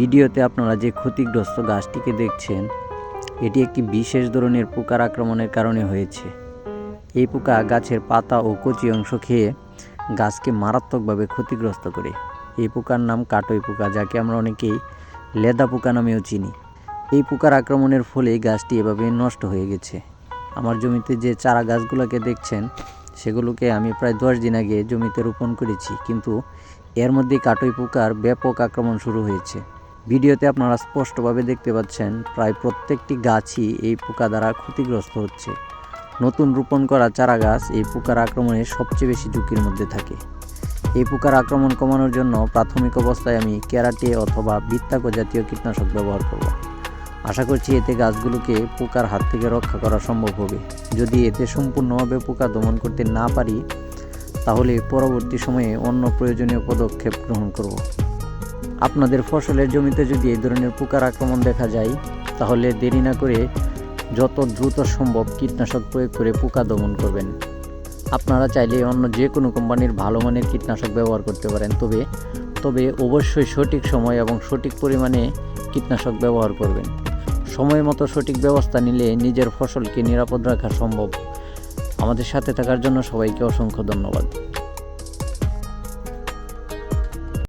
ভিডিওতে আপনারা যে ক্ষতিগ্রস্ত গাছটিকে দেখছেন, এটি একটি বিশেষ ধরনের পোকার আক্রমণের কারণে হয়েছে। এই পোকা গাছের পাতা ও কচি অংশ খেয়ে গাছকে মারাত্মকভাবে ক্ষতিগ্রস্ত করে। এই পোকার নাম কাটুই পোকা, যাকে আমরা অনেকেই লেদা পোকা নামেও চিনি। এই পোকার আক্রমণের ফলে গাছটি এভাবে নষ্ট হয়ে গেছে। আমার জমিতে যে চারা গাছগুলোকে দেখছেন, সেগুলোকে আমি প্রায় 10 দিন আগে জমিতে রোপণ করেছি, কিন্তু এর মধ্যে কাটুই পোকার ব্যাপক আক্রমণ শুরু হয়েছে। ভিডিওতে আপনারা স্পষ্টভাবে দেখতে পাচ্ছেন প্রায় প্রত্যেকটি গাছই এই পোকা দ্বারা ক্ষতিগ্রস্ত হচ্ছে। নতুন রোপণ করা চারা গাছ এই পোকার আক্রমণের সবচেয়ে বেশি ঝুঁকির মধ্যে থাকে। এই পোকার আক্রমণ কমানোর জন্য প্রাথমিক অবস্থায় আমি কেরাটে অথবা বৃত্তাক জাতীয় কীটনাশক ব্যবহার করব। আশা করছি এতে গাছগুলোকে পোকার হাত থেকে রক্ষা করা সম্ভব হবে। যদি এতে সম্পূর্ণভাবে পোকা দমন করতে না পারি, তাহলে পরবর্তী সময়ে অন্য প্রয়োজনীয় পদক্ষেপ গ্রহণ করব। আপনাদের ফসলের জমিতে যদি এই ধরনের পোকার আক্রমণ দেখা যায়, তাহলে দেরি না করে যত দ্রুত সম্ভব কীটনাশক প্রয়োগ করে পোকা দমন করবেন। আপনারা চাইলে অন্য যে কোনো কোম্পানির ভালো মানের কীটনাশক ব্যবহার করতে পারেন, তবে অবশ্যই সঠিক সময় এবং সঠিক পরিমাণে কীটনাশক ব্যবহার করবেন। সময় মতো সঠিক ব্যবস্থা নিলে নিজের ফসলকে নিরাপদ রাখা সম্ভব। আমাদের সাথে থাকার জন্য সবাইকে অসংখ্য ধন্যবাদ।